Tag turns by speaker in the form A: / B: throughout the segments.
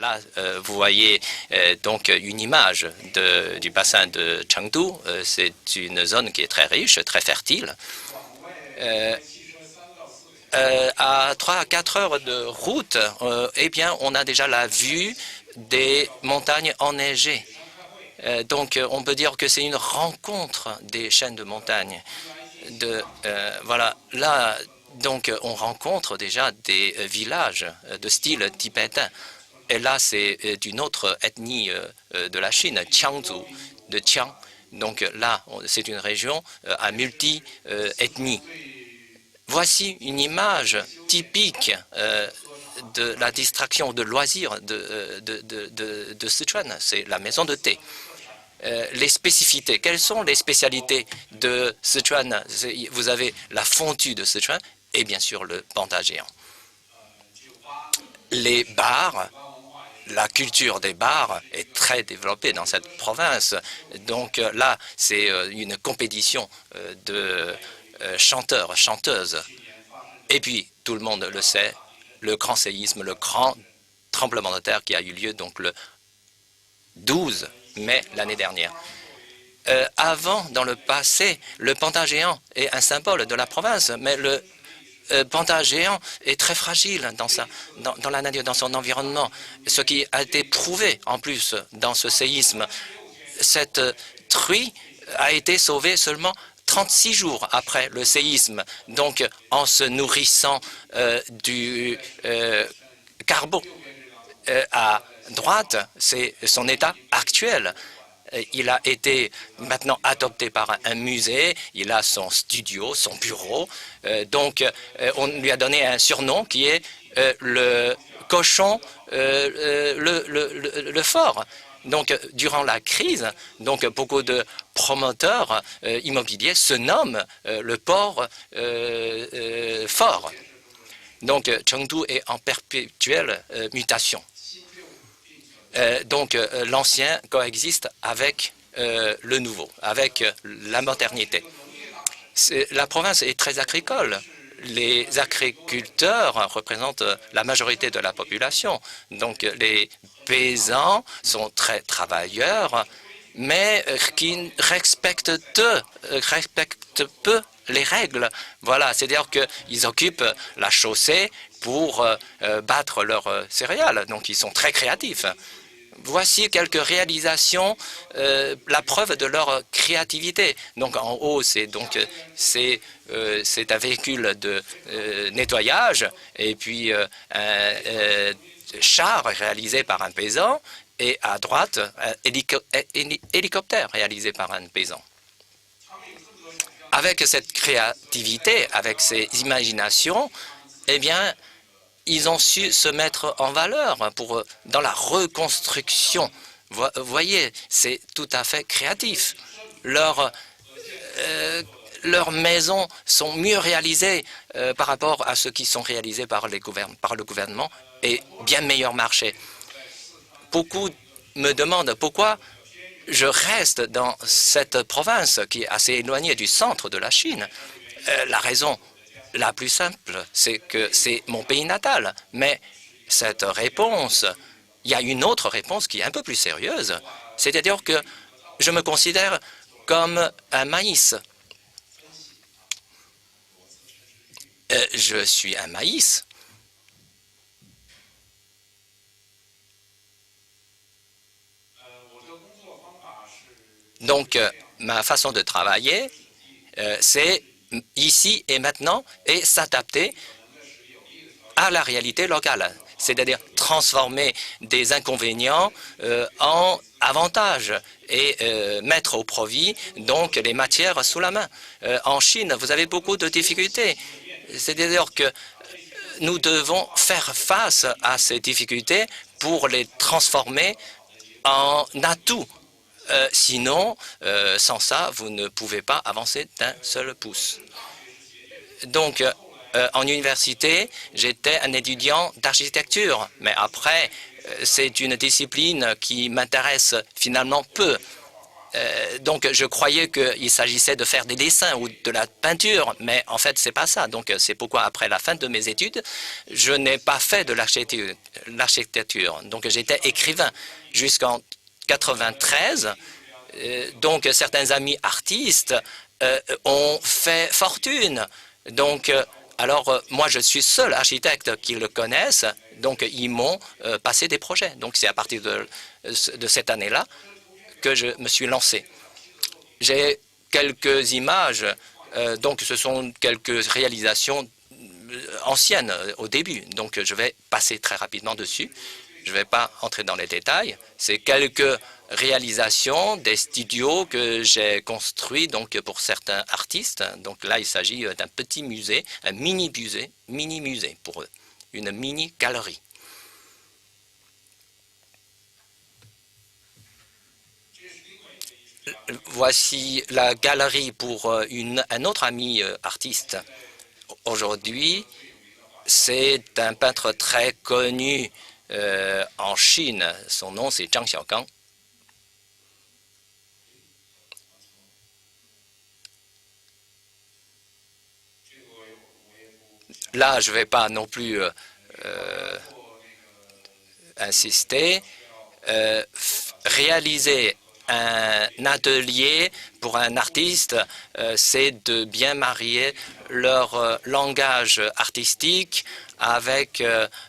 A: Là, vous voyez donc une image du bassin de Chengdu. C'est une zone qui est très riche, très fertile. À 3 à 4 heures de route, eh bien, on a déjà la vue des montagnes enneigées. Donc, on peut dire que c'est une rencontre des chaînes de montagnes. Voilà, là, donc, on rencontre déjà des villages de style tibétain. Et là, c'est d'une autre ethnie de la Chine, Jiangsu, de Qiang. Donc là, c'est une région à multi-ethnie. Voici une image typique de la distraction, de loisirs de Sichuan. C'est la maison de thé. Les spécificités. Quelles sont les spécialités de Sichuan? Vous avez la fondue de Sichuan et bien sûr le panda géant. Les bars, la culture des bars est très développée dans cette province. Donc là, c'est une compétition de chanteurs, chanteuses. Et puis, tout le monde le sait, le grand séisme, le grand tremblement de terre qui a eu lieu donc le 12 mai l'année dernière. Avant, dans le passé, le panda géant est un symbole de la province, mais le panda géant est très fragile dans la nature, dans son environnement, ce qui a été prouvé en plus dans ce séisme. Cette truie a été sauvée seulement 36 jours après le séisme, donc en se nourrissant du carbone. À droite, c'est son état actuel. Il a été maintenant adopté par un musée, il a son studio, son bureau. Donc, on lui a donné un surnom qui est le cochon, le fort. Donc, durant la crise, donc, beaucoup de promoteurs immobiliers se nomment le port fort. Donc, Chengdu est en perpétuelle mutation. Donc, l'ancien coexiste avec le nouveau, avec la modernité. La province est très agricole. Les agriculteurs représentent la majorité de la population. Donc, les paysans sont très travailleurs, mais qui respectent peu les règles. Voilà, c'est-à-dire qu'ils occupent la chaussée pour battre leurs céréales. Donc, ils sont très créatifs. Voici quelques réalisations, la preuve de leur créativité. Donc en haut, c'est un véhicule de nettoyage et puis un char réalisé par un paysan et à droite, un hélicoptère réalisé par un paysan. Avec cette créativité, avec ces imaginations, eh bien, ils ont su se mettre en valeur dans la reconstruction. Vous voyez, c'est tout à fait créatif. Leurs maisons sont mieux réalisées par rapport à ce qui sont réalisés par le gouvernement et bien meilleur marché. Beaucoup me demandent pourquoi je reste dans cette province qui est assez éloignée du centre de la Chine. La raison la plus simple, c'est que c'est mon pays natal. Mais cette réponse, il y a une autre réponse qui est un peu plus sérieuse. C'est-à-dire que je me considère comme un maïs. Je suis un maïs. Donc, ma façon de travailler, c'est ici et maintenant et s'adapter à la réalité locale, c'est-à-dire transformer des inconvénients en avantages et mettre au profit donc les matières sous la main. En Chine, vous avez beaucoup de difficultés, c'est-à-dire que nous devons faire face à ces difficultés pour les transformer en atouts. Sinon, sans ça, vous ne pouvez pas avancer d'un seul pouce. Donc, en université, j'étais un étudiant d'architecture, mais après, c'est une discipline qui m'intéresse finalement peu. Donc, je croyais qu'il s'agissait de faire des dessins ou de la peinture, mais en fait, c'est pas ça. Donc, c'est pourquoi, après la fin de mes études, je n'ai pas fait de l'architecture. Donc, j'étais écrivain jusqu'en 93. Donc, certains amis artistes ont fait fortune. Donc, alors, moi, je suis seul architecte qu'ils le connaissent. Donc, ils m'ont passé des projets. Donc, c'est à partir de cette année-là que je me suis lancé. J'ai quelques images, donc ce sont quelques réalisations anciennes au début, donc je vais passer très rapidement dessus. Je ne vais pas entrer dans les détails. C'est quelques réalisations des studios que j'ai construits donc pour certains artistes. Donc là, il s'agit d'un petit musée, un mini-musée pour eux, une mini-galerie. Voici la galerie pour un autre ami artiste. Aujourd'hui, c'est un peintre très connu en Chine. Son nom, c'est Zhang Xiaogang. Là, je ne vais pas non plus insister. Réaliser un atelier pour un artiste, c'est de bien marier leur langage artistique avec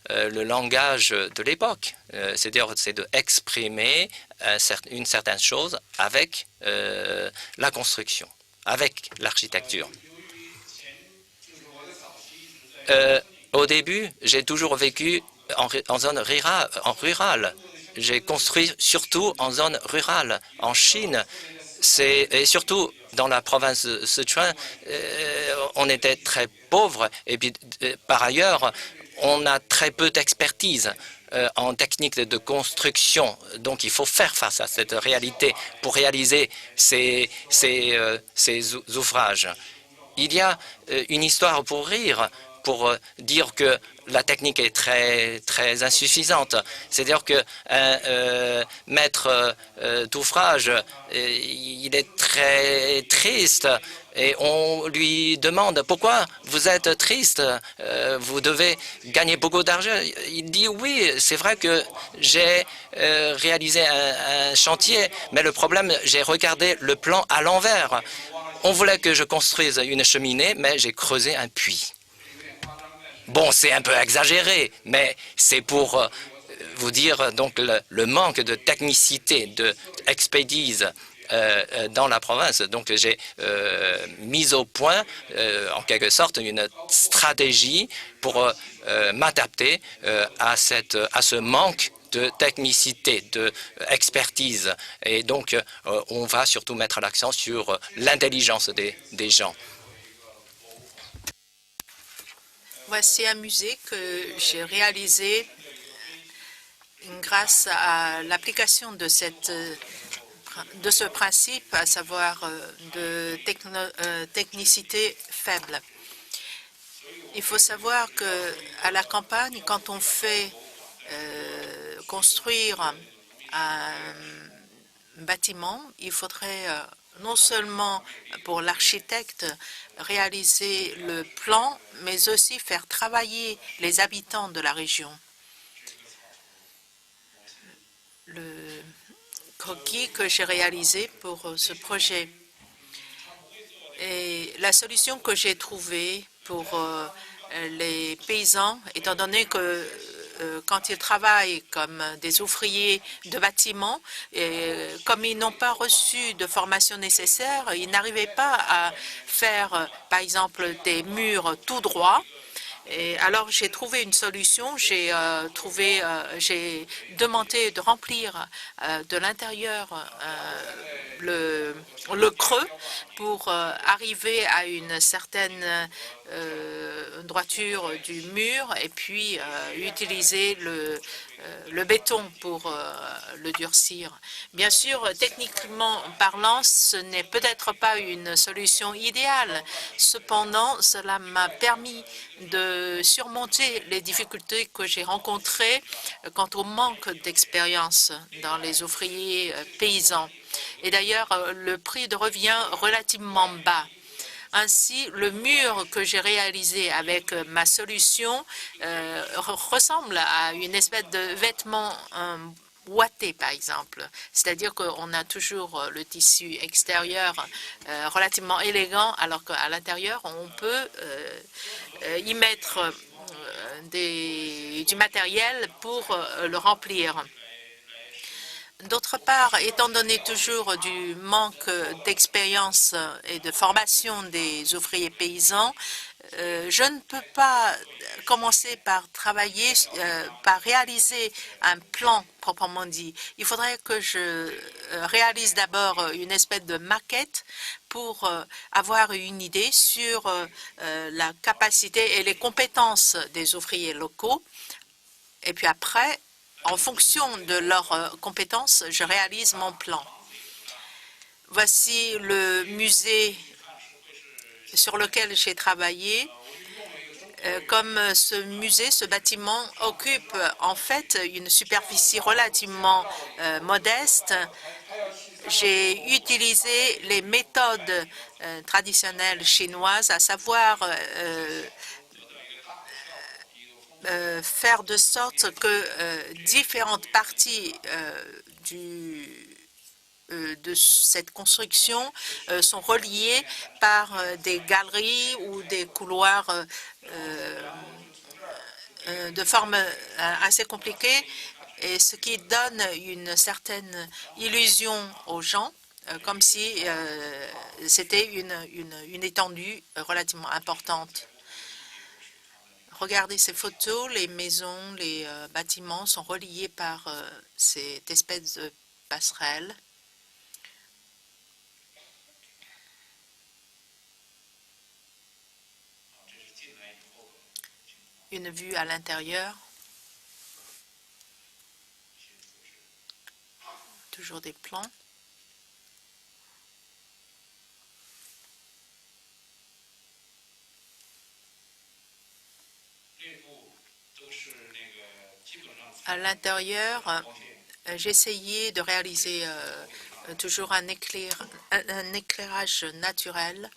A: le langage de l'époque. C'est-à-dire, c'est d'exprimer une certaine chose avec la construction, avec l'architecture. Au début, j'ai toujours vécu en zone rurale. J'ai construit surtout en zone rurale. En Chine, et surtout dans la province de Sichuan, on était très pauvre. Et puis, par ailleurs, on a très peu d'expertise en technique de construction. Donc, il faut faire face à cette réalité pour réaliser ces ouvrages. Il y a une histoire pour rire, pour dire que la technique est très insuffisante. C'est-à-dire qu'un maître d'ouvrage, il est très triste et on lui demande « Pourquoi vous êtes triste? Vous devez gagner beaucoup d'argent. » Il dit « Oui, c'est vrai que j'ai réalisé un chantier, mais le problème, j'ai regardé le plan à l'envers. On voulait que je construise une cheminée, mais j'ai creusé un puits. » Bon, c'est un peu exagéré, mais c'est pour vous dire donc le manque de technicité, d'expertise dans la province. Donc j'ai mis au point, en quelque sorte, une stratégie pour m'adapter à ce manque de technicité, d'expertise. Et donc, on va surtout mettre l'accent sur l'intelligence des gens.
B: Voici un musée que j'ai réalisé grâce à l'application de ce principe, à savoir de technicité faible. Il faut savoir qu'à la campagne, quand on fait construire un bâtiment, il faudrait non seulement pour l'architecte réaliser le plan, mais aussi faire travailler les habitants de la région. Le croquis que j'ai réalisé pour ce projet et la solution que j'ai trouvée pour les paysans, étant donné que quand ils travaillent comme des ouvriers de bâtiments, et comme ils n'ont pas reçu de formation nécessaire, ils n'arrivaient pas à faire, par exemple, des murs tout droits. Et alors, j'ai trouvé une solution. J'ai demandé de remplir de l'intérieur le creux pour arriver à une certaine droiture du mur et puis utiliser le béton pour le durcir. Bien sûr, techniquement parlant, ce n'est peut-être pas une solution idéale. Cependant, cela m'a permis de surmonter les difficultés que j'ai rencontrées quant au manque d'expérience dans les ouvriers paysans. Et d'ailleurs, le prix de revient relativement bas. Ainsi, le mur que j'ai réalisé avec ma solution ressemble à une espèce de vêtement ouaté, par exemple. C'est-à-dire qu'on a toujours le tissu extérieur relativement élégant, alors qu'à l'intérieur, on peut y mettre du matériel pour le remplir. D'autre part, étant donné toujours du manque d'expérience et de formation des ouvriers paysans, je ne peux pas commencer par travailler, par réaliser un plan proprement dit. Il faudrait que je réalise d'abord une espèce de maquette pour avoir une idée sur la capacité et les compétences des ouvriers locaux. Et puis après, en fonction de leurs compétences, je réalise mon plan. Voici le musée sur lequel j'ai travaillé. Comme ce musée, ce bâtiment occupe en fait une superficie relativement modeste. J'ai utilisé les méthodes traditionnelles chinoises, à savoir faire de sorte que différentes parties de cette construction sont reliées par des galeries ou des couloirs de forme assez compliquée, et ce qui donne une certaine illusion aux gens, comme si c'était une étendue relativement importante. Regardez ces photos, les maisons, les bâtiments sont reliés par cette espèce de passerelle. Une vue à l'intérieur. Toujours des plans. À l'intérieur, j'ai essayé de réaliser toujours un éclairage naturel.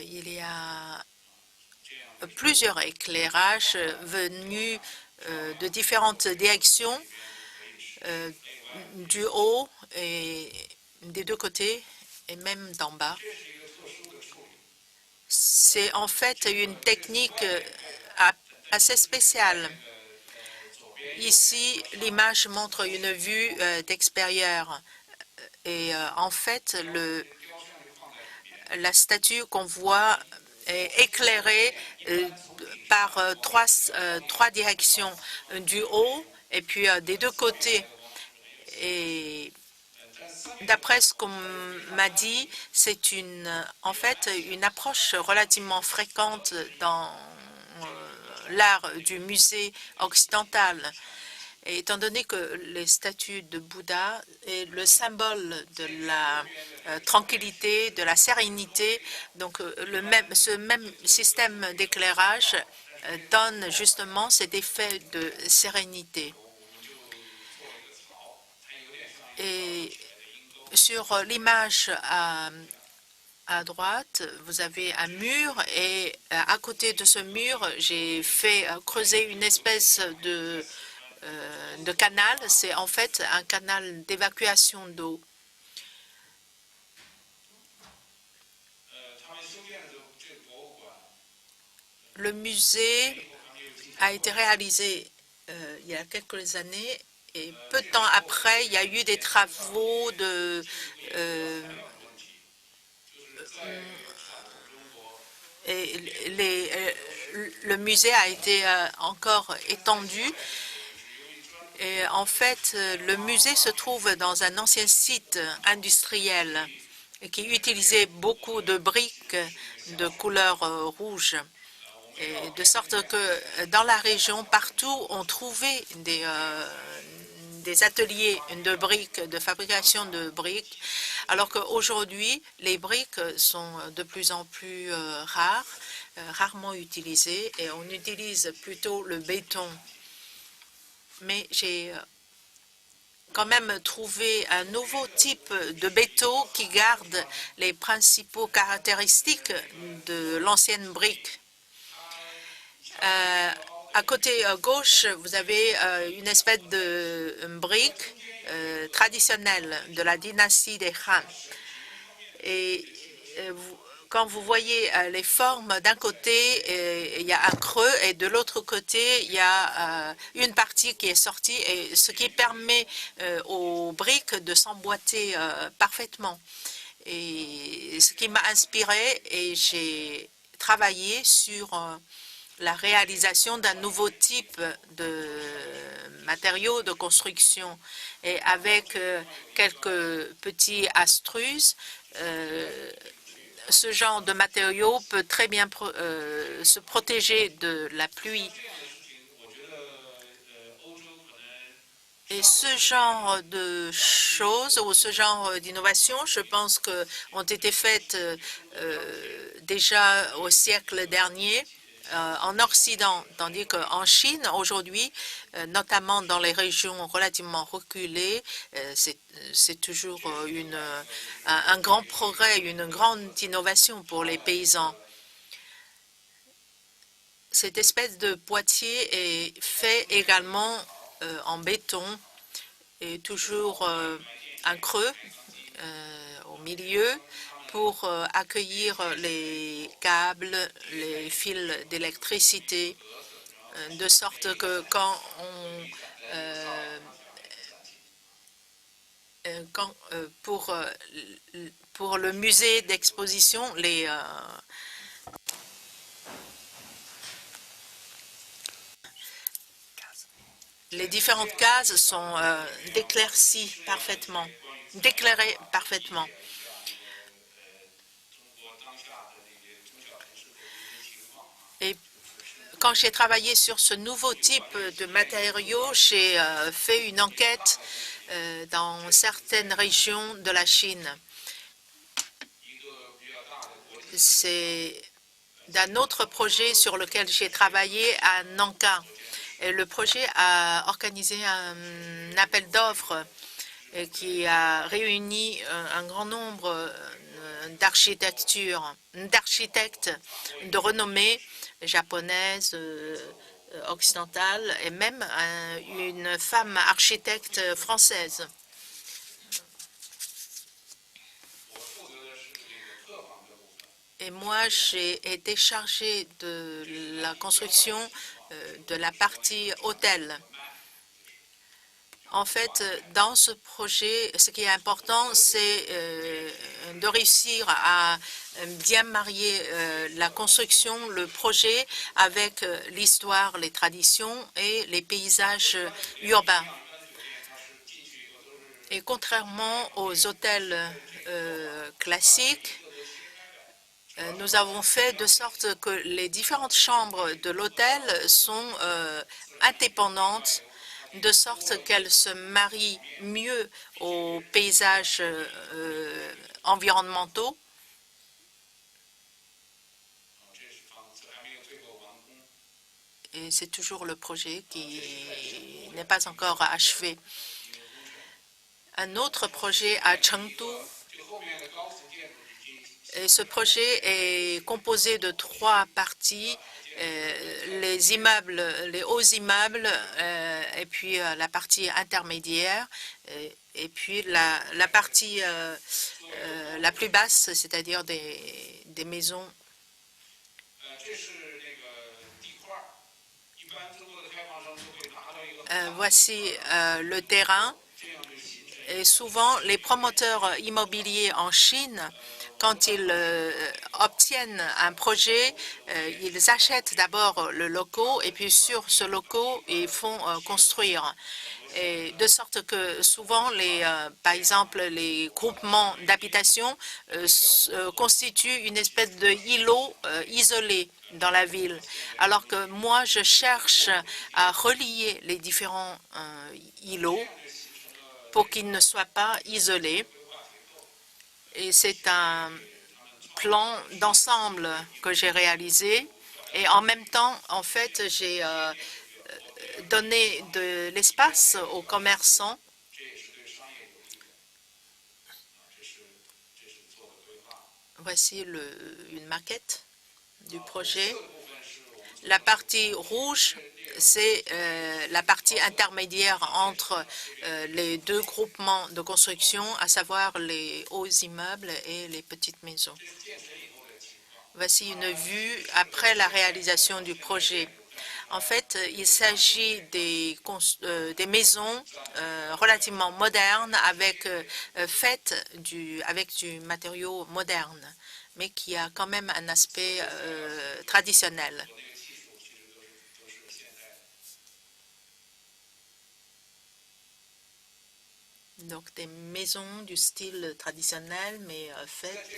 B: Il y a plusieurs éclairages venus de différentes directions, du haut et des deux côtés et même d'en bas. C'est en fait une technique assez spéciale. Ici, l'image montre une vue d'extérieur. Et en fait, la statue qu'on voit est éclairée par trois directions, du haut et puis des deux côtés. Et d'après ce qu'on m'a dit, c'est en fait une approche relativement fréquente dans l'art du musée occidental. Et étant donné que les statues de Bouddha est le symbole de la tranquillité, de la sérénité, donc ce même système d'éclairage donne justement cet effet de sérénité. Et sur l'image à droite, vous avez un mur et à côté de ce mur, j'ai fait creuser une espèce de canal. C'est en fait un canal d'évacuation d'eau. Le musée a été réalisé il y a quelques années et peu de temps après, il y a eu des travaux le musée a été encore étendu. Et en fait, le musée se trouve dans un ancien site industriel qui utilisait beaucoup de briques de couleur rouge. Et de sorte que dans la région, partout, on trouvait des ateliers de briques, de fabrication de briques, alors qu'aujourd'hui, les briques sont de plus en plus rares, rarement utilisées, et on utilise plutôt le béton. mais j'ai quand même trouvé un nouveau type de béton qui garde les principaux caractéristiques de l'ancienne brique. À côté gauche, vous avez une espèce de brique traditionnelle de la dynastie des Han. Et quand vous voyez les formes, d'un côté, il y a un creux et de l'autre côté, il y a une partie qui est sortie, et ce qui permet aux briques de s'emboîter parfaitement. Et ce qui m'a inspiré, et j'ai travaillé sur la réalisation d'un nouveau type de matériaux de construction. Et avec quelques petits astuces, ce genre de matériaux peut très bien se protéger de la pluie. Et ce genre de choses ou ce genre d'innovations, je pense ont été faites déjà au siècle dernier en Occident, tandis qu'en Chine, aujourd'hui, notamment dans les régions relativement reculées, c'est toujours un grand progrès, une grande innovation pour les paysans. Cette espèce de boîtier est fait également en béton et toujours un creux au milieu pour accueillir les câbles, les fils d'électricité, de sorte que pour le musée d'exposition, les différentes cases sont éclairées parfaitement. Et quand j'ai travaillé sur ce nouveau type de matériaux, j'ai fait une enquête dans certaines régions de la Chine. C'est d'un autre projet sur lequel j'ai travaillé à Nankin. Et le projet a organisé un appel d'offres qui a réuni un grand nombre d'architectes de renommée japonaise, occidentale, et même une femme architecte française. Et moi, j'ai été chargée de la construction de la partie hôtel. En fait, dans ce projet, ce qui est important, c'est de réussir à bien marier la construction, le projet, avec l'histoire, les traditions et les paysages urbains. Et contrairement aux hôtels classiques, nous avons fait de sorte que les différentes chambres de l'hôtel sont indépendantes, de sorte qu'elles se marient mieux aux paysages environnementaux. Et c'est toujours le projet qui n'est pas encore achevé. Un autre projet à Chengdu. Et ce projet est composé de 3 parties, les immeubles, les hauts immeubles, et puis la partie intermédiaire, et puis la partie la plus basse, c'est-à-dire des maisons. Voici le terrain. Et souvent, les promoteurs immobiliers en Chine, quand ils obtiennent un projet, ils achètent d'abord le local et puis sur ce local, ils font construire. Et de sorte que souvent, par exemple, les groupements d'habitation constituent une espèce de îlot isolé dans la ville. Alors que moi, je cherche à relier les différents îlots pour qu'ils ne soient pas isolés. Et c'est un plan d'ensemble que j'ai réalisé. Et en même temps, en fait, j'ai donner de l'espace aux commerçants. Voici une maquette du projet. La partie rouge, c'est la partie intermédiaire entre les deux groupements de construction, à savoir les hauts immeubles et les petites maisons. Voici une vue après la réalisation du projet. En fait, il s'agit des maisons relativement modernes faites avec du matériau moderne, mais qui a quand même un aspect traditionnel. Donc des maisons du style traditionnel, mais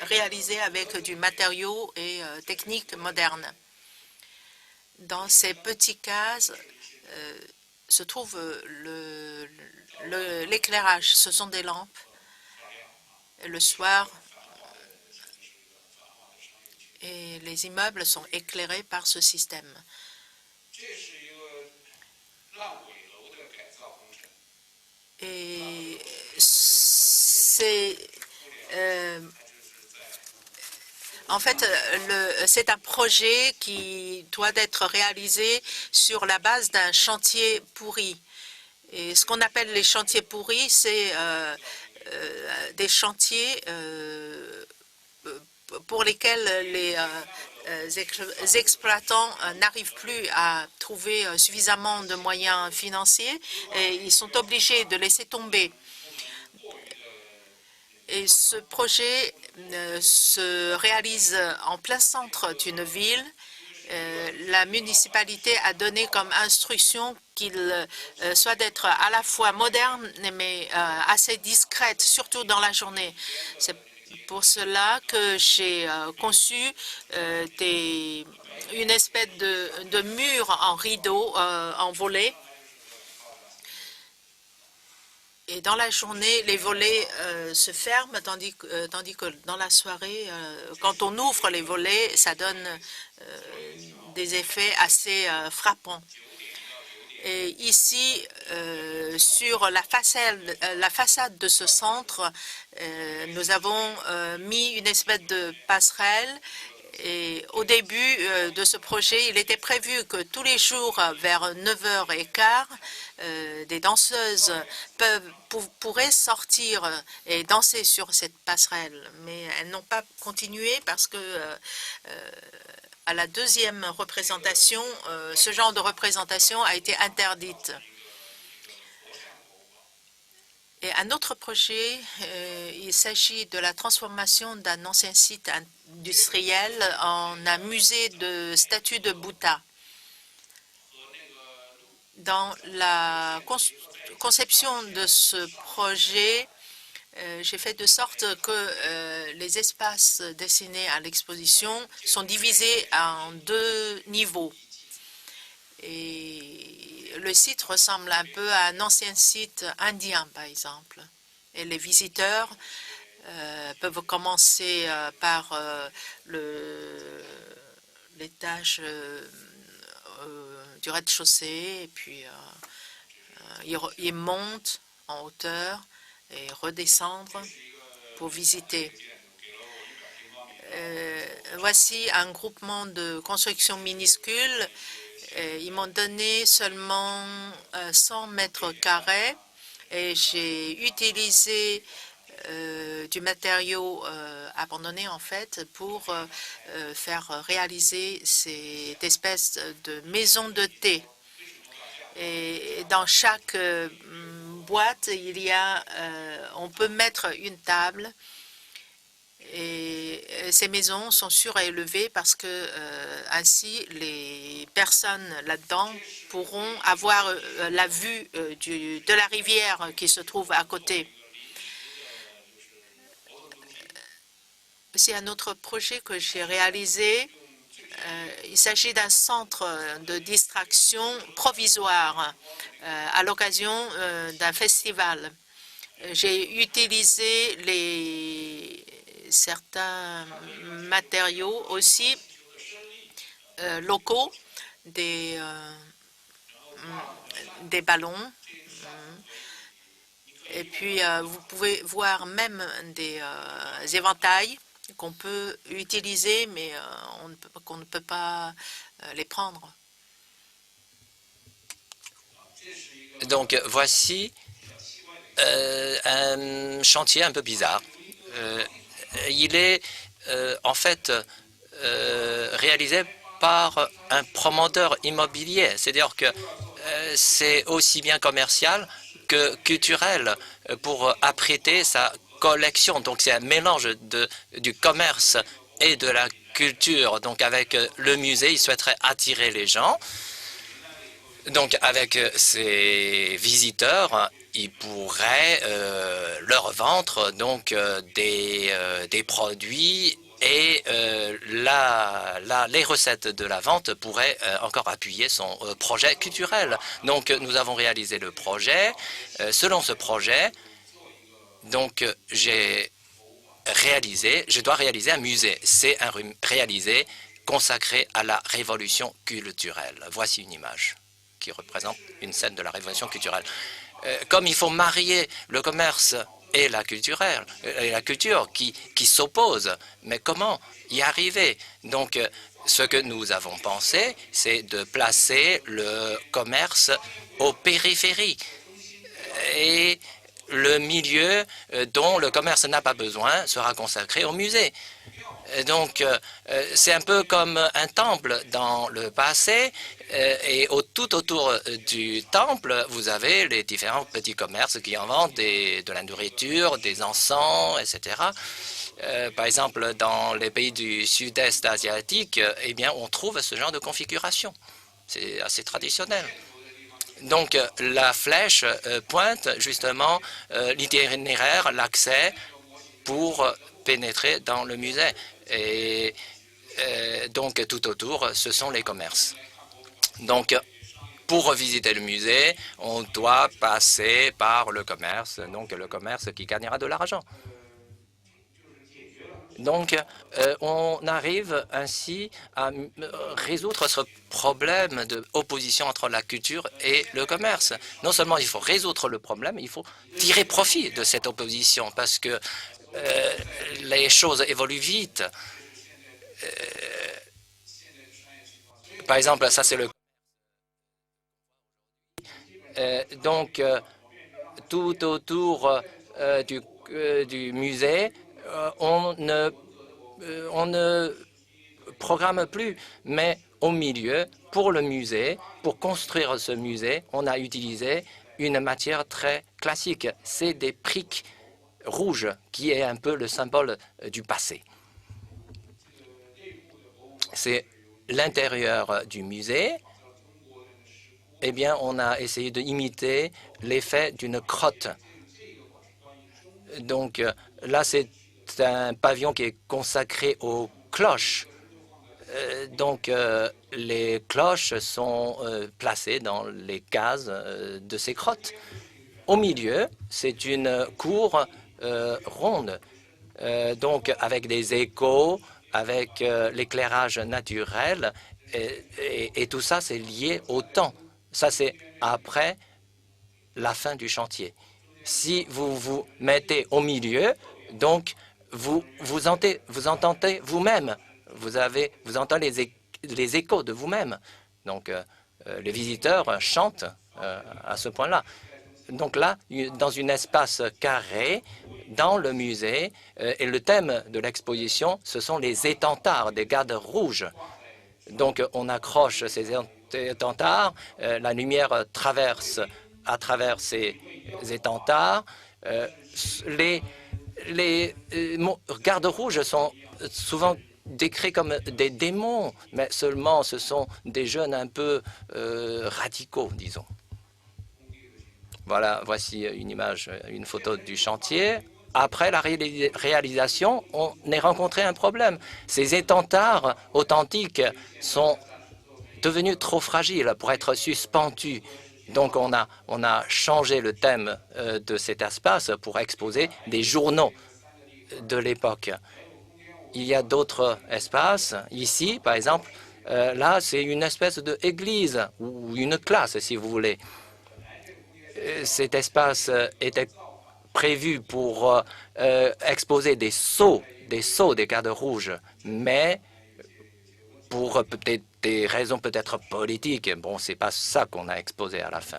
B: réalisées avec du matériau et techniques modernes. Dans ces petites cases se trouve l'éclairage. Ce sont des lampes. Et le soir, et les immeubles sont éclairés par ce système. Et c'est en fait, c'est un projet qui doit être réalisé sur la base d'un chantier pourri. Et ce qu'on appelle les chantiers pourris, c'est des chantiers pour lesquels les exploitants n'arrivent plus à trouver suffisamment de moyens financiers et ils sont obligés de laisser tomber. Et ce projet se réalise en plein centre d'une ville. La municipalité a donné comme instruction qu'il soit d'être à la fois moderne mais assez discrète, surtout dans la journée. C'est pour cela que j'ai conçu une espèce de mur en rideau, en volets. Et dans la journée, les volets se ferment, tandis que dans la soirée, quand on ouvre les volets, ça donne des effets assez frappants. Et ici, sur la façade de ce centre, nous avons mis une espèce de passerelle. Et au début de ce projet, il était prévu que tous les jours, vers 9h15, des danseuses pourraient sortir et danser sur cette passerelle. Mais elles n'ont pas continué parce que à la deuxième représentation, ce genre de représentation a été interdite. Et un autre projet, il s'agit de la transformation d'un ancien site industriel en un musée de statues de Bouddha. Dans la conception de ce projet, j'ai fait de sorte que les espaces destinés à l'exposition sont divisés en 2 niveaux. Et le site ressemble un peu à un ancien site indien, par exemple. Et les visiteurs peuvent commencer par l'étage du rez-de-chaussée, et puis ils montent en hauteur et redescendre pour visiter. Voici un groupement de construction minuscule. Ils m'ont donné seulement 100 mètres carrés et j'ai utilisé du matériau abandonné en fait pour faire réaliser cette espèce de maison de thé. Et dans chaque boîte, on peut mettre une table. Et ces maisons sont surélevées parce que ainsi les personnes là-dedans pourront avoir la vue de la rivière qui se trouve à côté. C'est un autre projet que j'ai réalisé. Il s'agit d'un centre de distraction provisoire à l'occasion d'un festival. J'ai utilisé certains matériaux aussi locaux, des des ballons. Et puis, vous pouvez voir même des éventails qu'on peut utiliser, mais qu'on ne peut pas les prendre.
A: Donc, voici un chantier un peu bizarre. Il est en fait réalisé par un promoteur immobilier. C'est-à-dire que c'est aussi bien commercial que culturel pour apprêter sa collection. Donc, c'est un mélange du commerce et de la culture. Donc, avec le musée, il souhaiterait attirer les gens. Donc, avec ces visiteurs, ils pourraient leur vendre donc des produits et les recettes de la vente pourraient encore appuyer son projet culturel. Donc, nous avons réalisé le projet. Selon ce projet, donc je dois réaliser un musée. C'est réalisé consacré à la révolution culturelle. Voici une image qui représente une scène de la révolution culturelle. Comme il faut marier le commerce et la culture qui s'opposent, mais comment y arriver? Donc, ce que nous avons pensé, c'est de placer le commerce aux périphéries et le milieu dont le commerce n'a pas besoin sera consacré au musée. Donc, c'est un peu comme un temple dans le passé, et tout autour du temple, vous avez les différents petits commerces qui en vendent de la nourriture, des encens, etc. Par exemple, dans les pays du sud-est asiatique, eh bien, on trouve ce genre de configuration. C'est assez traditionnel. Donc, la flèche pointe justement l'itinéraire, l'accès pour pénétrer dans le musée. Et donc, tout autour, ce sont les commerces. Donc, pour visiter le musée, on doit passer par le commerce, donc le commerce qui gagnera de l'argent. Donc, on arrive ainsi à résoudre ce problème d'opposition entre la culture et le commerce. Non seulement il faut résoudre le problème, il faut tirer profit de cette opposition parce que les choses évoluent vite. Par exemple, ça c'est le... donc, tout autour du musée, on ne programme plus, mais au milieu, pour le musée, pour construire ce musée, on a utilisé une matière très classique. C'est des briques rouges, qui est un peu le symbole du passé. C'est l'intérieur du musée. Eh bien, on a essayé d'imiter l'effet d'une crotte. Donc, là, c'est un pavillon qui est consacré aux cloches. Donc, les cloches sont placées dans les cases de ces grottes. Au milieu, c'est une cour ronde, donc avec des échos, avec l'éclairage naturel, et tout ça, c'est lié au temps. Ça, c'est après la fin du chantier. Si vous vous mettez au milieu, donc vous entendez vous-même. Vous entendez les échos de vous-même. Donc, les visiteurs chantent à ce point-là. Donc là, dans un espace carré, dans le musée, et le thème de l'exposition, ce sont les étendards des gardes rouges. Donc, on accroche ces étendards, la lumière traverse à travers ces étendards. Les gardes rouges sont souvent décrits comme des démons, mais seulement ce sont des jeunes un peu radicaux, disons. Voilà, voici une image, une photo du chantier. Après la réalisation, on a rencontré un problème. Ces étendards authentiques sont devenus trop fragiles pour être suspendus. Donc, on a changé le thème de cet espace pour exposer des journaux de l'époque. Il y a d'autres espaces. Ici, par exemple, Là, c'est une espèce d'église ou une classe, si vous voulez. Cet espace était prévu pour exposer des seaux, des cadres rouges, mais pour peut-être des raisons peut-être politiques, bon, c'est pas ça qu'on a exposé à la fin.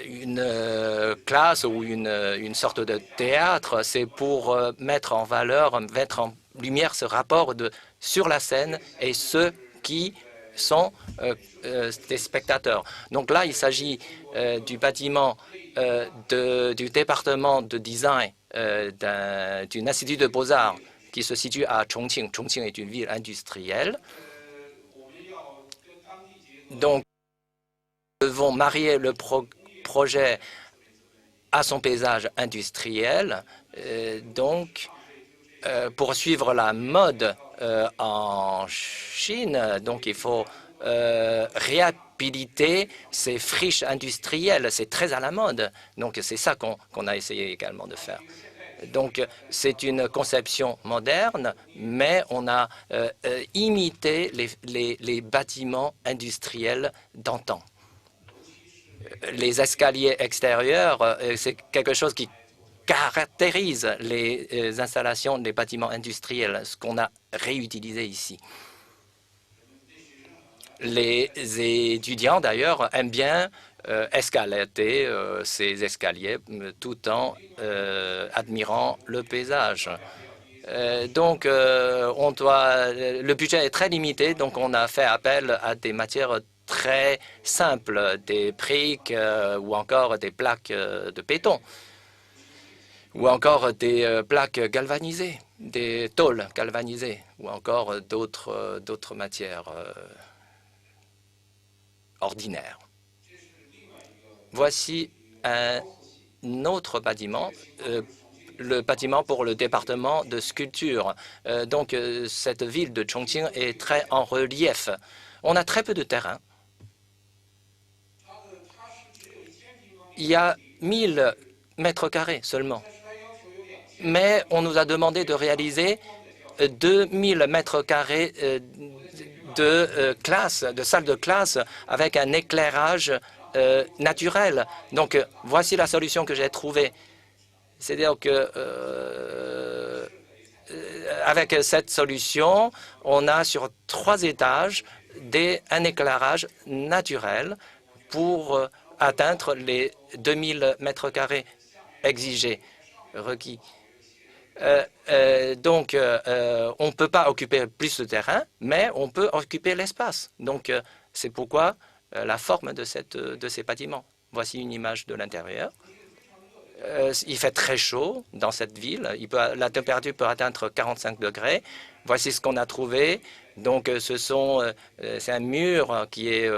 A: Une classe ou une sorte de théâtre, c'est pour mettre en valeur, mettre en lumière ce rapport sur la scène et ceux qui sont des spectateurs. Donc là, il s'agit du bâtiment du département de design d'une institut de beaux-arts qui se situe à Chongqing. Chongqing est une ville industrielle. Donc, nous devons marier le projet à son paysage industriel. Donc, pour suivre la mode en Chine, donc il faut réhabiliter ces friches industrielles. C'est très à la mode. Donc, c'est ça qu'on a essayé également de faire. Donc, c'est une conception moderne, mais on a imité les bâtiments industriels d'antan. Les escaliers extérieurs, c'est quelque chose qui caractérise les installations des bâtiments industriels, ce qu'on a réutilisé ici. Les étudiants, d'ailleurs, aiment bien escalader ces escaliers tout en admirant le paysage. Donc, le budget est très limité, donc on a fait appel à des matières très simples, des briques ou encore des plaques de béton, ou encore des plaques galvanisées, des tôles galvanisées, ou encore d'autres matières ordinaires. Voici un autre bâtiment, le bâtiment pour le département de sculpture. Donc, cette ville de Chongqing est très en relief. On a très peu de terrain. Il y a 1000 mètres carrés seulement. Mais on nous a demandé de réaliser 2000 mètres carrés de salles de classe avec un éclairage naturel. Donc, voici la solution que j'ai trouvée. C'est-à-dire que avec cette solution, on a sur 3 étages un éclairage naturel pour atteindre les 2000 mètres carrés exigés, requis. Donc, on ne peut pas occuper plus de terrain, mais on peut occuper l'espace. Donc, c'est pourquoi la forme de ces bâtiments. Voici une image de l'intérieur. Il fait très chaud dans cette ville. La température peut atteindre 45 degrés. Voici ce qu'on a trouvé. Donc, c'est un mur qui est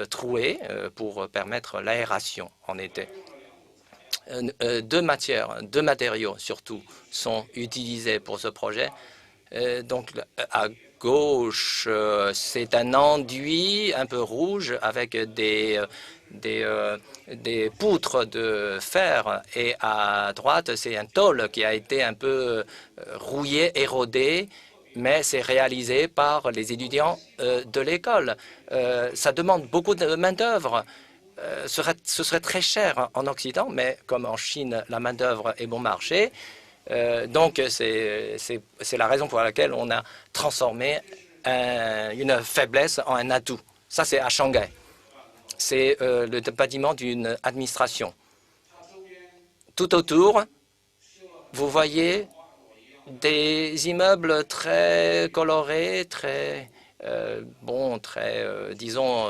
A: troué pour permettre l'aération en été. Deux matériaux surtout sont utilisés pour ce projet. Donc, à gauche, c'est un enduit un peu rouge avec des poutres de fer, et à droite, c'est un tôle qui a été un peu rouillé, érodé, mais c'est réalisé par les étudiants de l'école. Ça demande beaucoup de main-d'œuvre. Ce serait très cher en Occident, mais comme en Chine, la main-d'œuvre est bon marché. Donc, c'est la raison pour laquelle on a transformé une faiblesse en un atout. Ça, c'est à Shanghai. C'est le bâtiment d'une administration. Tout autour, vous voyez des immeubles très colorés, très, disons,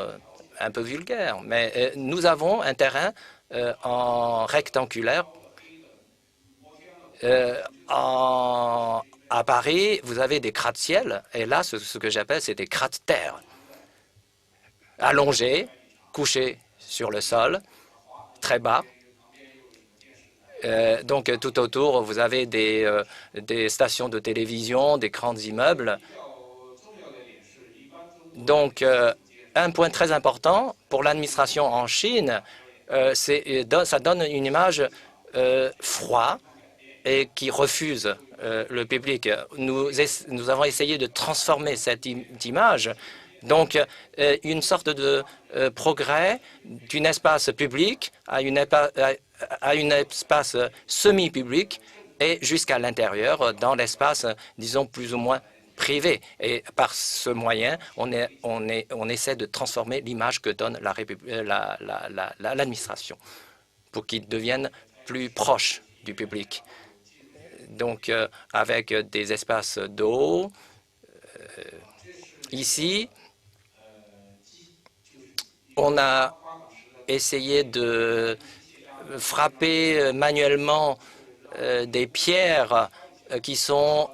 A: un peu vulgaires. Mais nous avons un terrain en rectangulaire. À Paris, vous avez des gratte-ciel, et là, ce que j'appelle, c'est des gratte-terre. Allongés, couchés sur le sol, très bas. Donc, tout autour, vous avez des stations de télévision, des grands immeubles. Donc, un point très important pour l'administration en Chine, ça donne une image froide et qui refuse le public. Nous avons essayé de transformer cette image. Donc, une sorte de progrès d'un espace public à un espace semi-public et jusqu'à l'intérieur, dans l'espace, disons, plus ou moins privé. Et par ce moyen, on essaie de transformer l'image que donne l'administration pour qu'il devienne plus proche du public. Donc, avec des espaces d'eau, ici, on a essayé de frapper manuellement des pierres qui sont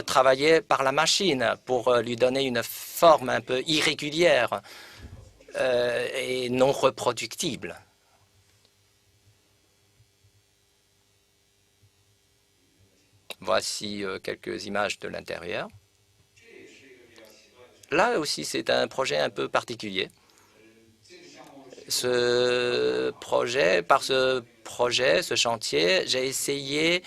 A: travaillées par la machine pour lui donner une forme un peu irrégulière et non reproductible. Voici quelques images de l'intérieur. Là aussi, c'est un projet un peu particulier. Ce chantier, j'ai essayé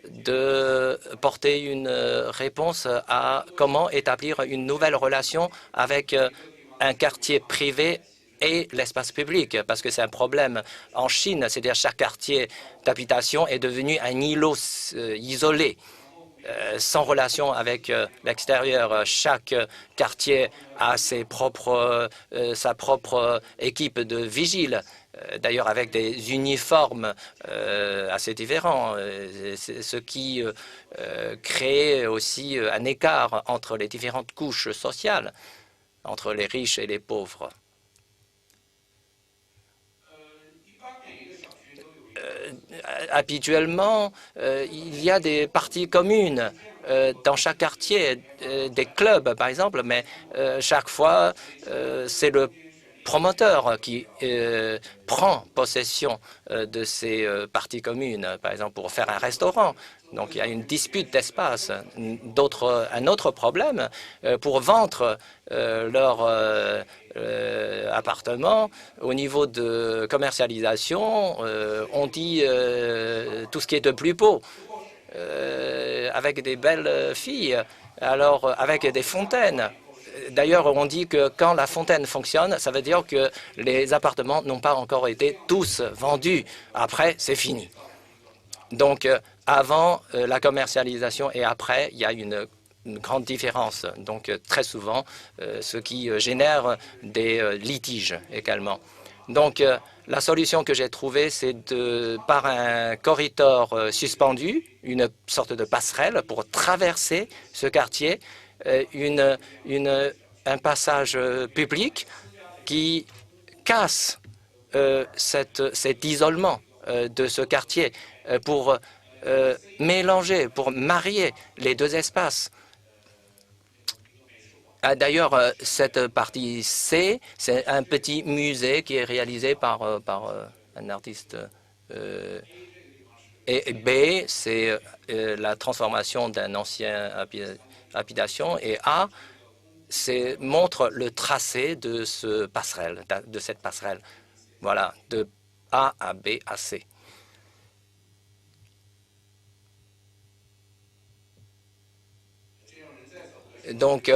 A: de porter une réponse à comment établir une nouvelle relation avec un quartier privé et l'espace public, parce que c'est un problème en Chine, c'est-à-dire chaque quartier d'habitation est devenu un îlot isolé, sans relation avec l'extérieur. Chaque quartier a sa propre équipe de vigiles, d'ailleurs avec des uniformes assez différents, ce qui crée aussi un écart entre les différentes couches sociales, entre les riches et les pauvres. Habituellement, il y a des parties communes dans chaque quartier, des clubs par exemple, mais chaque fois, c'est le promoteur qui prend possession de ces parties communes, par exemple pour faire un restaurant. Donc il y a une dispute d'espace. Un autre problème, pour vendre leur appartement, au niveau de commercialisation, on dit tout ce qui est de plus beau, avec des belles filles, alors avec des fontaines. D'ailleurs, on dit que quand la fontaine fonctionne, ça veut dire que les appartements n'ont pas encore été tous vendus. Après, c'est fini. Donc, avant la commercialisation et après, il y a une grande différence. Donc, très souvent, ce qui génère des litiges également. Donc, la solution que j'ai trouvée, c'est par un corridor suspendu, une sorte de passerelle pour traverser ce quartier, un passage public qui casse cet isolement de ce quartier pour mélanger, pour marier les deux espaces. D'ailleurs, cette partie C, c'est un petit musée qui est réalisé par un artiste. Et B, c'est la transformation d'un ancien habitation. Et A, montre le tracé de cette passerelle. Voilà, de A à B à C. Donc,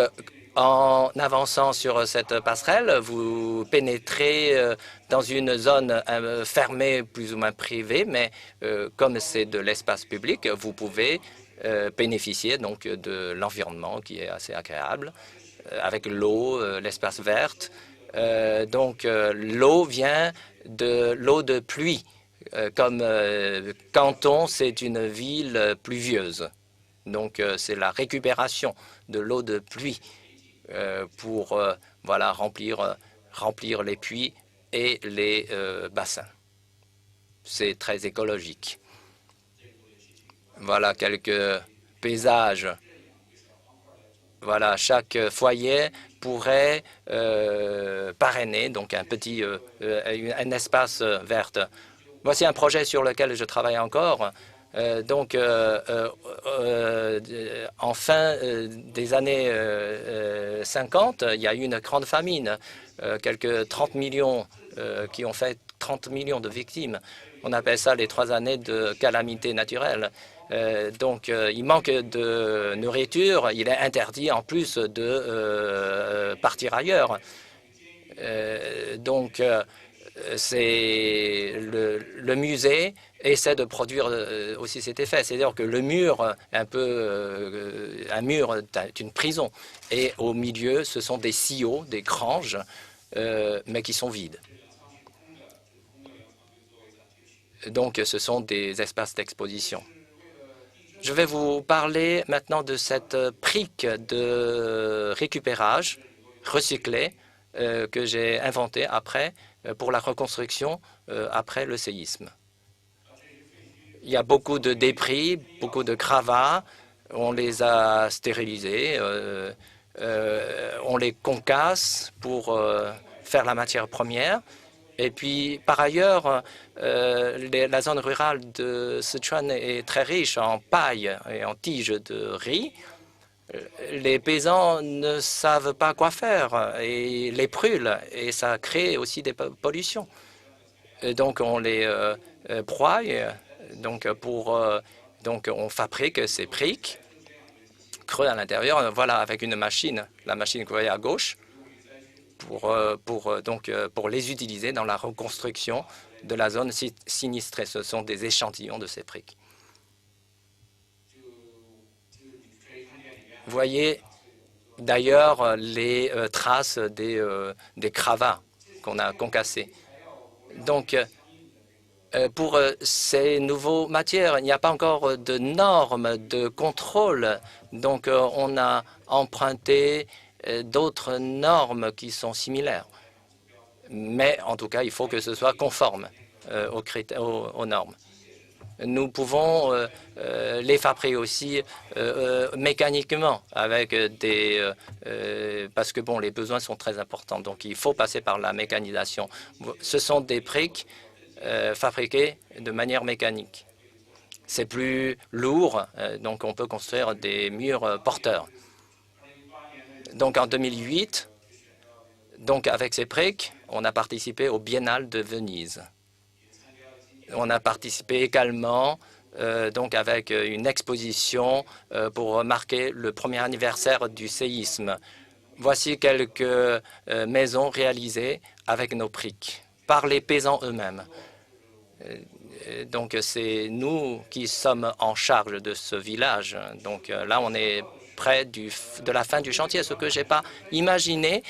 A: en avançant sur cette passerelle, vous pénétrez dans une zone fermée, plus ou moins privée, mais comme c'est de l'espace public, vous pouvez bénéficier donc de l'environnement qui est assez agréable, avec l'eau, l'espace vert. Donc, l'eau vient de l'eau de pluie. Comme Canton, c'est une ville pluvieuse. Donc, c'est la récupération de l'eau de pluie pour voilà, remplir les puits et les bassins. C'est très écologique. Voilà quelques paysages. Voilà, chaque foyer pourrait parrainer donc un espace vert. Voici un projet sur lequel je travaille encore. En fin des années 50, il y a eu une grande famine, quelques 30 millions qui ont fait 30 millions de victimes. On appelle ça les 3 années de calamité naturelle. Donc, il manque de nourriture. Il est interdit en plus de partir ailleurs. Donc, c'est le musée essaie de produire aussi cet effet. C'est-à-dire que le mur, un mur est une prison. Et au milieu, ce sont des sillots, des granges, mais qui sont vides. Donc, ce sont des espaces d'exposition. Je vais vous parler maintenant de cette brique de récupérage recyclé que j'ai inventé après pour la reconstruction après le séisme. Il y a beaucoup de débris, beaucoup de gravats. On les a stérilisés, on les concasse pour faire la matière première. Et puis, par ailleurs, la zone rurale de Sichuan est très riche en paille et en tiges de riz. Les paysans ne savent pas quoi faire et les brûlent, et ça crée aussi des pollutions. Et donc, on les broie. Donc, on fabrique ces briques creux à l'intérieur, voilà, avec une machine, la machine que vous voyez à gauche, pour les utiliser dans la reconstruction de la zone sinistrée. Ce sont des échantillons de ces briques. Vous voyez d'ailleurs les traces des gravats qu'on a concassés. Donc, pour ces nouvelles matières, il n'y a pas encore de normes de contrôle. Donc, on a emprunté d'autres normes qui sont similaires. Mais en tout cas, il faut que ce soit conforme aux normes. Nous pouvons les fabriquer aussi mécaniquement avec parce que bon, les besoins sont très importants. Donc, il faut passer par la mécanisation. Ce sont des briques fabriquées de manière mécanique. C'est plus lourd, donc on peut construire des murs porteurs. Donc, en 2008, donc avec ces briques, on a participé au Biennale de Venise. On a participé également donc avec une exposition pour marquer le premier anniversaire du séisme. Voici quelques maisons réalisées avec nos briques par les paysans eux-mêmes. Donc, c'est nous qui sommes en charge de ce village. Donc, là, on est près de la fin du chantier, ce que je n'ai pas imaginé.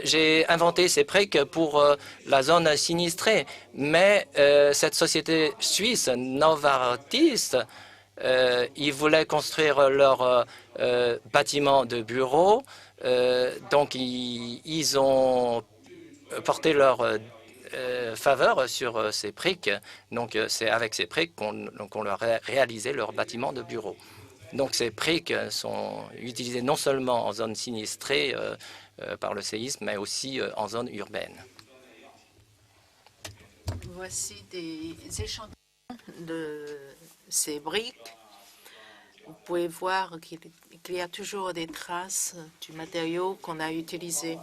A: J'ai inventé ces briques pour la zone sinistrée, mais cette société suisse, Novartis, ils voulaient construire leur bâtiment de bureau. Donc, ils ont porté leur faveur sur ces briques. Donc, c'est avec ces briques qu'on leur a réalisé leur bâtiment de bureau. Donc, ces briques sont utilisées non seulement en zone sinistrée par le séisme, mais aussi en zone urbaine.
B: Voici des échantillons de ces briques. Vous pouvez voir qu'il y a toujours des traces du matériau qu'on a utilisé.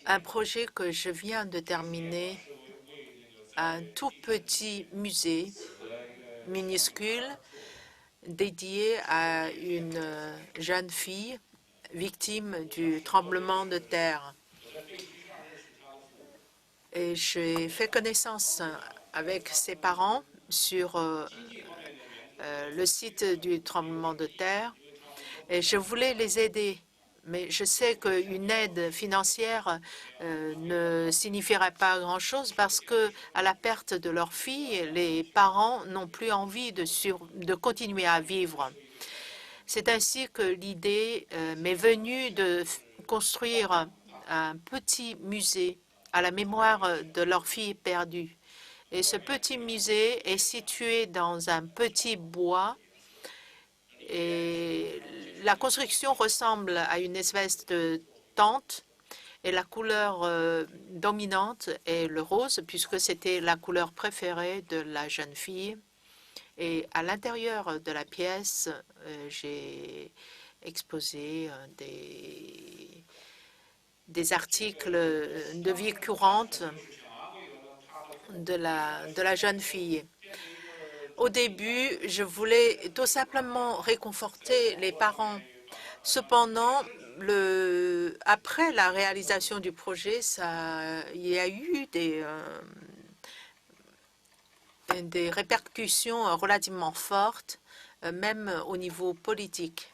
B: Un projet que je viens de terminer, un tout petit musée minuscule dédié à une jeune fille victime du tremblement de terre. Et j'ai fait connaissance avec ses parents sur le site du tremblement de terre et je voulais les aider. Mais je sais qu'une aide financière ne signifierait pas grand-chose parce que, à la perte de leur fille, les parents n'ont plus envie de continuer à vivre. C'est ainsi que l'idée m'est venue de construire un petit musée à la mémoire de leur fille perdue. Et ce petit musée est situé dans un petit bois. Et la construction ressemble à une espèce de tente et la couleur dominante est le rose puisque c'était la couleur préférée de la jeune fille. Et à l'intérieur de la pièce, j'ai exposé des articles de vie courante de la jeune fille. Au début, je voulais tout simplement réconforter les parents. Cependant, après la réalisation du projet, il y a eu des répercussions relativement fortes, même au niveau politique.